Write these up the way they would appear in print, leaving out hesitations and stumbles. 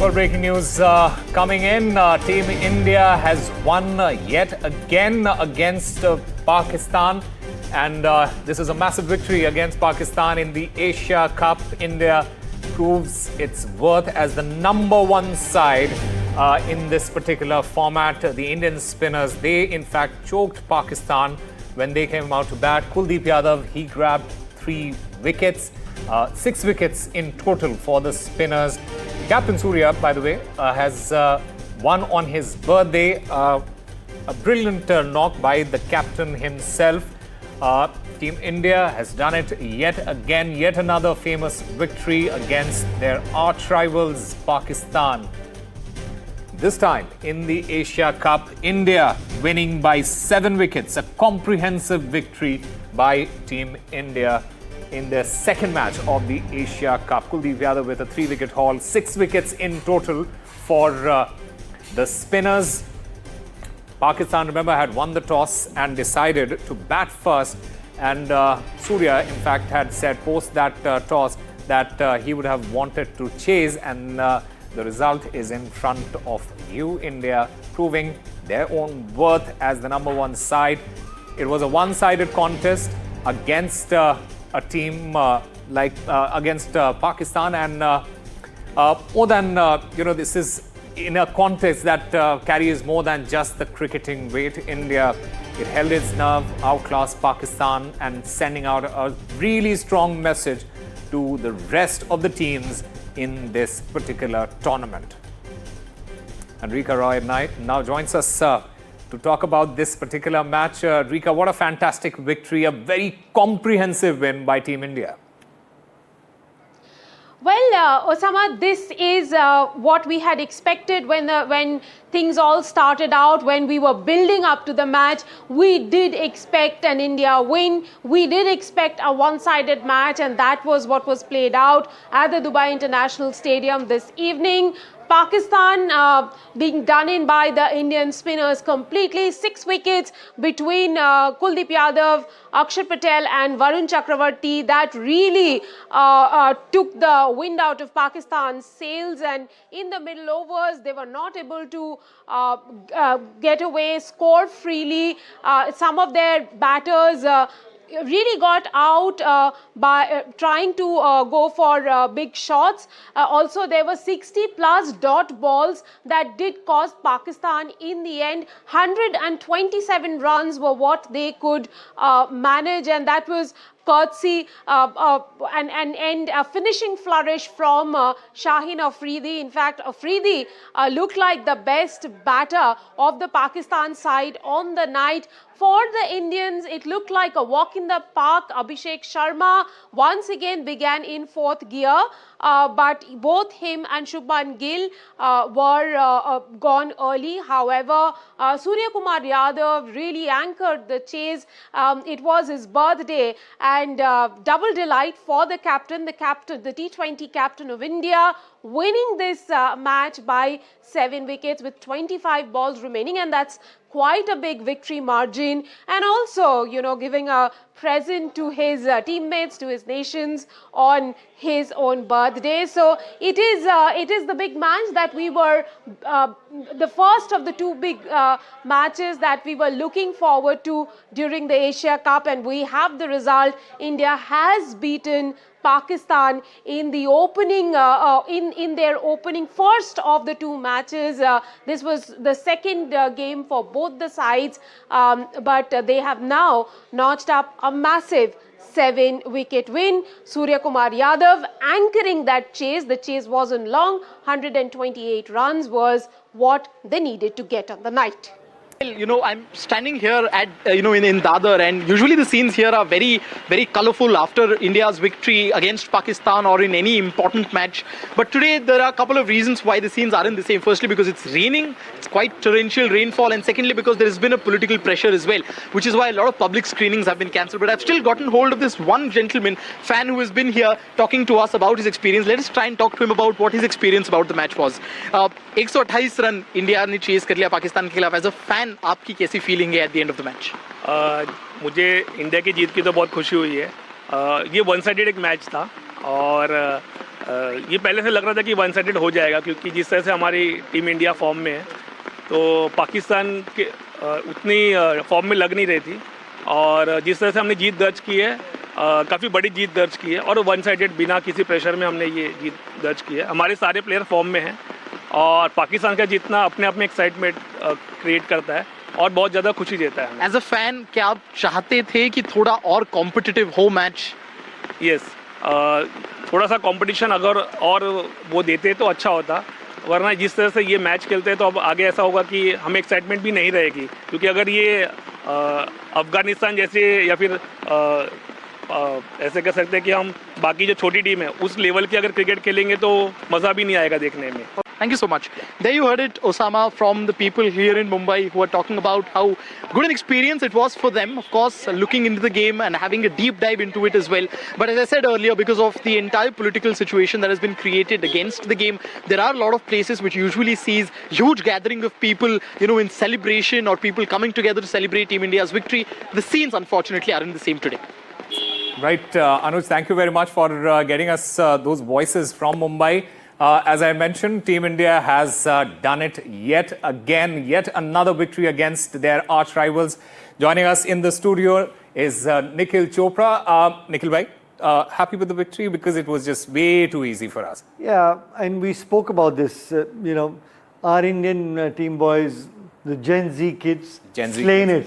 Well, breaking news coming in. Team India has won yet again against Pakistan. And this is a massive victory against Pakistan in the Asia Cup. India proves its worth as the #1 side in this particular format. The Indian spinners, they in fact choked Pakistan when they came out to bat. Kuldeep Yadav, he grabbed 3 wickets. 6 wickets in total for the spinners. Captain Surya, by the way, has won on his birthday. A brilliant knock by the captain himself. Team India has done it yet again. Yet another famous victory against their arch rivals, Pakistan. This time in the Asia Cup, India winning by 7 wickets. A comprehensive victory by Team India in their second match of the Asia Cup. Kuldeep Yadav with a 3-wicket haul, 6 wickets in total for the spinners. Pakistan, remember, had won the toss and decided to bat first. And Surya, in fact, had said post that toss that he would have wanted to chase. And the result is in front of you, India, proving their own worth as the #1 side. It was a one-sided contest against a team against Pakistan, and more than this is in a context that carries more than just the cricketing weight. India, it held its nerve, outclassed Pakistan, and sending out a really strong message to the rest of the teams in this particular tournament. And Rika Roy now joins us to talk about this particular match. Rika, what a fantastic victory, a very comprehensive win by Team India. Well, Osama, this is what we had expected when things all started out, when we were building up to the match. We did expect an India win. We did expect a one-sided match, and that was what was played out at the Dubai International Stadium this evening. Pakistan being done in by the Indian spinners completely. 6 wickets between Kuldeep Yadav, Akshar Patel and Varun Chakravarti. That really took the wind out of Pakistan's sails, and in the middle overs they were not able to get away, score freely. Some of their batters really got out by trying to go for big shots. Also, there were 60+ dot balls that did cost Pakistan in the end. 127 runs were what they could manage, and that was courtesy and a finishing flourish from Shaheen Afridi. In fact, Afridi looked like the best batter of the Pakistan side on the night. For the Indians, it looked like a walk in the park. Abhishek Sharma once again began in 4th gear, but both him and Shubman Gill were gone early. However, Suryakumar Yadav really anchored the chase. It was his birthday, and double delight for the captain, the T20 captain of India, winning this match by 7 wickets with 25 balls remaining, and that's quite a big victory margin. And also, giving a present to his teammates, to his nations on his own birthday. So it is the big match that we were the first of the 2 big matches that we were looking forward to during the Asia Cup, and we have the result. India has beaten Pakistan in the opening in their opening first of the 2 matches. This was the second game for both the sides, but they have now notched up a massive 7-wicket win. Suryakumar Yadav anchoring that chase. The chase wasn't long. 128 runs was what they needed to get on the night. Well, I'm standing here at, in Dadar, and usually the scenes here are very, very colorful after India's victory against Pakistan or in any important match. But today there are a couple of reasons why the scenes aren't the same. Firstly, because it's raining, it's quite torrential rainfall, and secondly, because there has been a political pressure as well, which is why a lot of public screenings have been cancelled. But I've still gotten hold of this one gentleman, fan, who has been here talking to us about his experience. Let us try and talk to him about what his experience about the match was. 128 run India ने chase कर लिया पाकिस्तान के खिलाफ. As a fan, आपकी कैसी feeling है at the end of the match? मुझे India की जीत की तो बहुत खुशी हुई है. ये वन साइडेड एक मैच था और ये पहले से लग रहा था कि वन साइडेड हो जाएगा, क्योंकि जिस तरह से हमारी टीम इंडिया फॉर्म में है तो पाकिस्तान के उतनी फॉर्म में लग नहीं रही थी, और जिस तरह से हमने जीत दर्ज की है, काफ़ी बड़ी जीत दर्ज की है, और वन साइडेड बिना किसी प्रेशर में हमने ये जीत दर्ज की है। हमारे सारे प्लेयर फॉर्म में हैं और पाकिस्तान का जीतना अपने आप में एक्साइटमेंट क्रिएट करता है और बहुत ज़्यादा खुशी देता है। एज अ फैन क्या आप चाहते थे कि थोड़ा और कॉम्पिटिटिव हो मैच? यस, थोड़ा सा कंपटीशन अगर और वो देते तो अच्छा होता, वरना जिस तरह से ये मैच खेलते हैं तो अब आगे ऐसा होगा कि हमें एक्साइटमेंट भी नहीं रहेगी, क्योंकि अगर ये अफगानिस्तान जैसे या फिर ऐसे कह सकते हैं कि हम बाकी जो छोटी टीम है उस लेवल की अगर क्रिकेट खेलेंगे तो मज़ा भी नहीं आएगा देखने में। Thank you so much. There you heard it, Osama, from the people here in Mumbai who are talking about how good an experience it was for them, of course, looking into the game and having a deep dive into it as well. But as I said earlier, because of the entire political situation that has been created against the game, there are a lot of places which usually sees huge gathering of people, in celebration or people coming together to celebrate Team India's victory. The scenes, unfortunately, aren't the same today. Right, Anuj, thank you very much for getting us those voices from Mumbai. As I mentioned, Team India has done it yet again, yet another victory against their arch rivals. Joining us in the studio is Nikhil Chopra. Nikhil bhai, happy with the victory because it was just way too easy for us. Yeah, and we spoke about this, our Indian team boys, the Gen Z kids, slaying it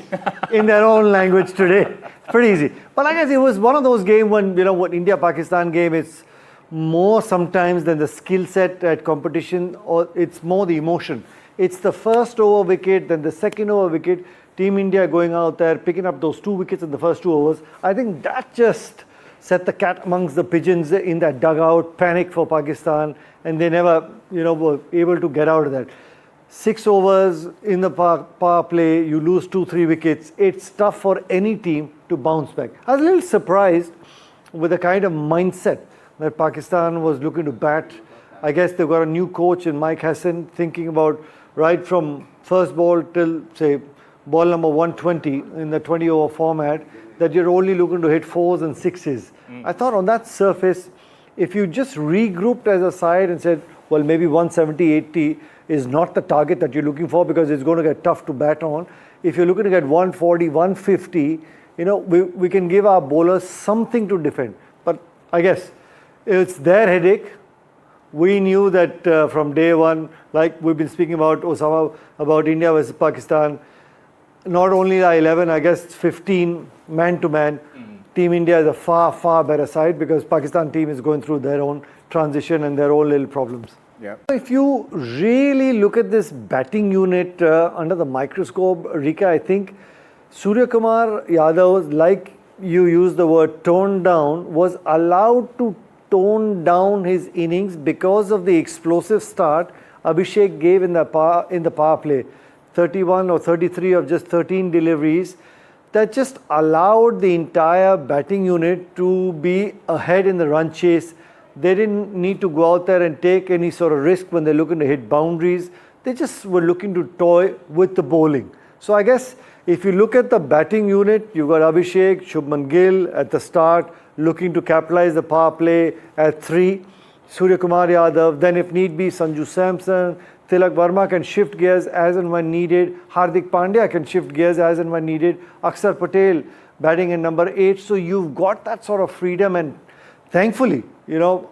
in their own language today. Pretty easy. But like I said, it was one of those games when, what India-Pakistan game, it's more sometimes than the skill set at competition, or it's more the emotion. It's the first over wicket, then the second over wicket, Team India going out there, picking up those 2 wickets in the first 2 overs. I think that just set the cat amongst the pigeons in that dugout, panic for Pakistan, and they never, were able to get out of that. 6 overs in the power play, you lose 2-3 wickets. It's tough for any team to bounce back. I was a little surprised with the kind of mindset that Pakistan was looking to bat. I guess they've got a new coach in Mike Hassan, thinking about right from first ball till, say, ball number 120 in the 20-over format, that you're only looking to hit 4s and 6s. I thought on that surface, if you just regrouped as a side and said, well, maybe 170, 80 is not the target that you're looking for because it's going to get tough to bat on. If you're looking to get 140, 150, we can give our bowlers something to defend. But I guess it's their headache. We knew that from day one, like we've been speaking about, Osama, about India versus Pakistan, not only our 11, I guess 15 man-to-man. Team India is a far, far better side because Pakistan team is going through their own transition and their own little problems. Yeah. If you really look at this batting unit under the microscope, Rika, I think Suryakumar Yadav, like you used the word toned down, was allowed to tone down his innings because of the explosive start Abhishek gave in the power play. 31 or 33 of just 13 deliveries. That just allowed the entire batting unit to be ahead in the run chase. They didn't need to go out there and take any sort of risk when they're looking to hit boundaries. They just were looking to toy with the bowling. So I guess if you look at the batting unit, you've got Abhishek, Shubman Gill at the start, looking to capitalize the power play at 3. Suryakumar Yadav, then if need be, Sanju Samson, Tilak Verma can shift gears as and when needed. Hardik Pandya can shift gears as and when needed. Akshar Patel batting in number 8. So you've got that sort of freedom, and thankfully,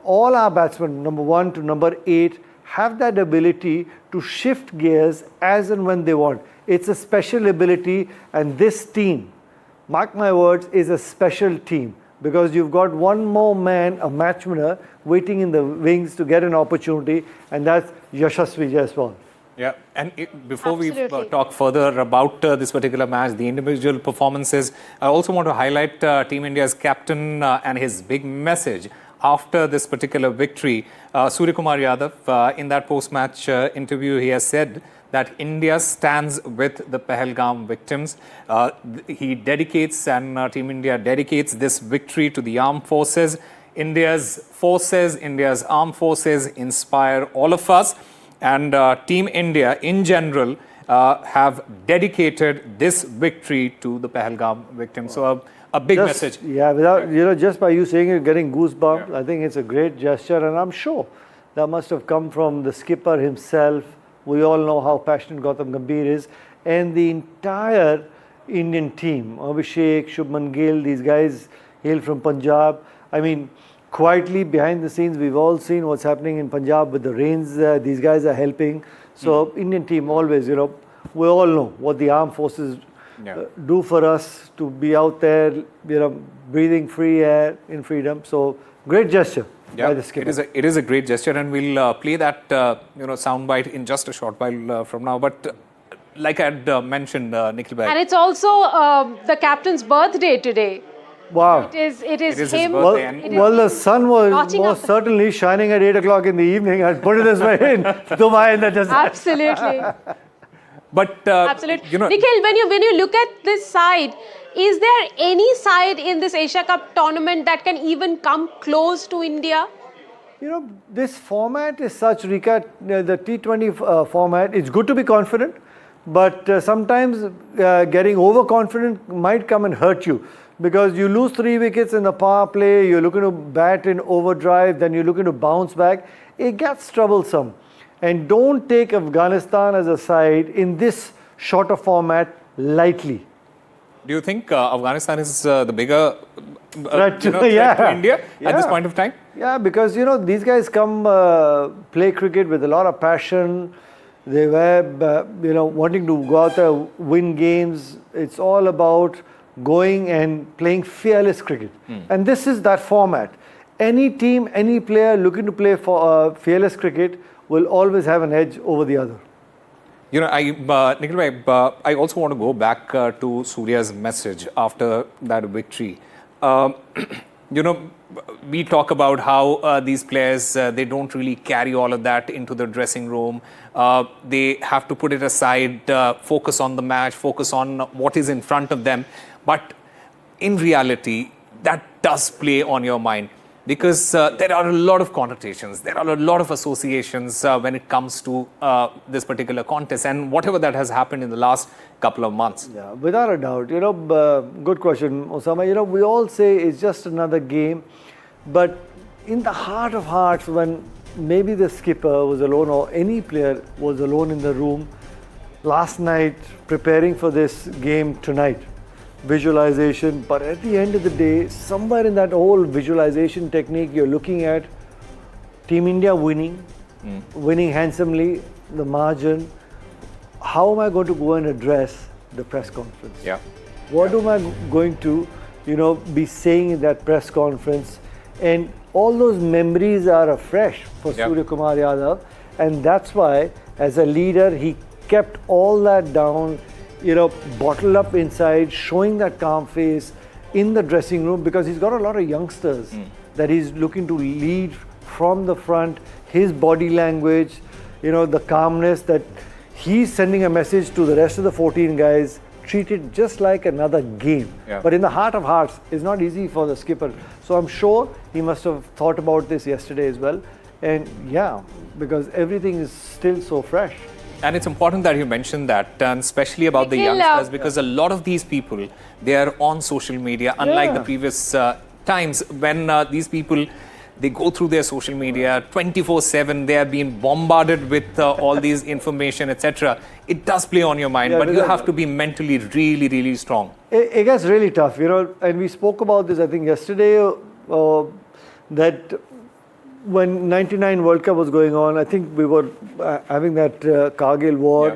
all our batsmen, number 1 to number 8, have that ability to shift gears as and when they want. It's a special ability, and this team, mark my words, is a special team because you've got one more man, a match winner, waiting in the wings to get an opportunity, and that's Yashasvi Jaiswal. Yeah, and before we talk further about this particular match, the individual performances, I also want to highlight Team India's captain and his big message after this particular victory. Suryakumar Yadav, in that post-match interview, he has said that India stands with the Pahalgam victims. He dedicates, and Team India dedicates this victory to the armed forces. India's armed forces inspire all of us. And Team India in general have dedicated this victory to the Pahalgam victims. So a big message. Yeah, without, just by you saying it, getting goosebumps, I think it's a great gesture, and I'm sure that must have come from the skipper himself. We all know how passionate Gautam Gambhir is, and the entire Indian team, Abhishek, Shubman Gill, these guys hail from Punjab. I mean, quietly behind the scenes, we've all seen what's happening in Punjab with the rains. These guys are helping. So Indian team always, we all know what the armed forces do for us to be out there, breathing free air in freedom. So great gesture by the skipper. It is a great gesture, and we'll play that soundbite in just a short while from now. But like I had mentioned, Nikhil bhai. And it's also the captain's birthday today. Wow. It is his him. birthday. Well, the sun was Notching most up. certainly shining at 8 o'clock in the evening. I'd put it this way in Dubai in the desert. Absolutely. But Absolutely. Nikhil, when you look at this side, is there any side in this Asia Cup tournament that can even come close to India? This format is such, Rika, the T20 format, it's good to be confident, but sometimes getting overconfident might come and hurt you. Because you lose 3 wickets in the power play, you're looking to bat in overdrive, then you're looking to bounce back. It gets troublesome. And don't take Afghanistan as a side in this shorter format lightly. Do you think Afghanistan is the bigger Threat to India at this point of time? Yeah, because these guys come play cricket with a lot of passion. They were wanting to go out there, win games. It's all about going and playing fearless cricket. And this is that format. Any team, any player looking to play for fearless cricket will always have an edge over the other. Nikhil bhai, I also want to go back to Surya's message after that victory. We talk about how these players, they don't really carry all of that into the dressing room. They have to put it aside, focus on the match, focus on what is in front of them. But in reality, that does play on your mind because there are a lot of connotations, there are a lot of associations when it comes to this particular contest and whatever that has happened in the last couple of months. Yeah, without a doubt. Good question, Osama. We all say it's just another game, but in the heart of hearts, when maybe the skipper was alone or any player was alone in the room last night preparing for this game tonight, visualization, but at the end of the day, somewhere in that whole visualization technique, you're looking at Team India winning handsomely, the margin. How am I going to go and address the press conference? Yeah. What am I going to, be saying in that press conference? And all those memories are afresh for Suryakumar Yadav, and that's why, as a leader, he kept all that down, bottled up inside, showing that calm face in the dressing room because he's got a lot of youngsters that he's looking to lead from the front. His body language, the calmness that he's sending a message to the rest of the 14 guys, treat it just like another game. Yeah. But in the heart of hearts, it's not easy for the skipper. So I'm sure he must have thought about this yesterday as well. And because everything is still so fresh. And it's important that you mentioned that, and especially about the youngsters, because a lot of these people, they are on social media, unlike the previous times when these people, they go through their social media 24/7, they are being bombarded with all these information, etc. It does play on your mind, but you have to be mentally really, really strong. It gets really tough, and we spoke about this, I think, yesterday, that when 99 World Cup was going on, I think we were having that Kargil war. Yeah.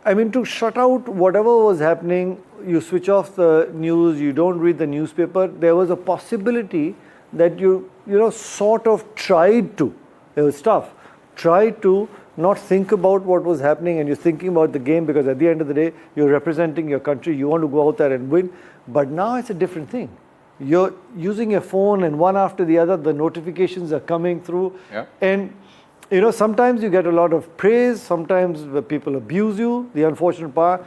I mean, to shut out whatever was happening, you switch off the news, you don't read the newspaper. There was a possibility that you sort of tried to, it was tough, tried to not think about what was happening and you're thinking about the game because at the end of the day, you're representing your country, you want to go out there and win. But now it's a different thing. You're using your phone and one after the other, the notifications are coming through. Yeah. And, sometimes you get a lot of praise, sometimes people abuse you. The unfortunate part,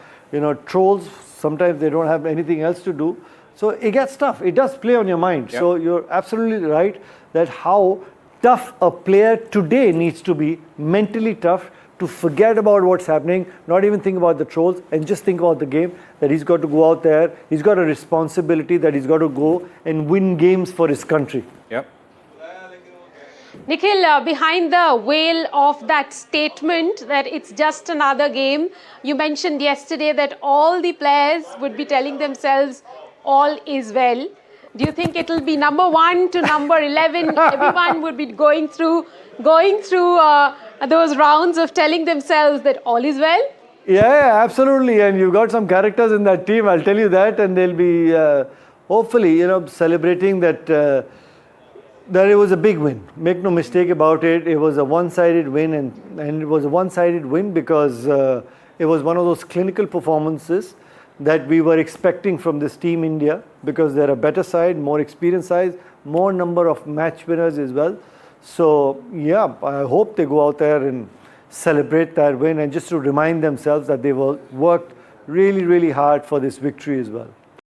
trolls, sometimes they don't have anything else to do. So it gets tough. It does play on your mind. Yeah. So you're absolutely right that how tough a player today needs to be, mentally tough, to forget about what's happening, not even think about the trolls, and just think about the game, that he's got to go out there, he's got a responsibility that he's got to go and win games for his country. Yep. Nikhil, behind the veil of that statement that it's just another game, you mentioned yesterday that all the players would be telling themselves all is well. Do you think it'll be number 1 to number 11? Everyone would be going through those rounds of telling themselves that all is well? Yeah, absolutely. And you've got some characters in that team, I'll tell you that, and they'll be hopefully, celebrating that it was a big win. Make no mistake about it. It was a one-sided win, and it was a one-sided win because it was one of those clinical performances that we were expecting from this team India, because they're a better side, more experienced side, more number of match winners as well. So yeah, I hope they go out there and celebrate that win, and just to remind themselves that they worked really, really hard for this victory as well.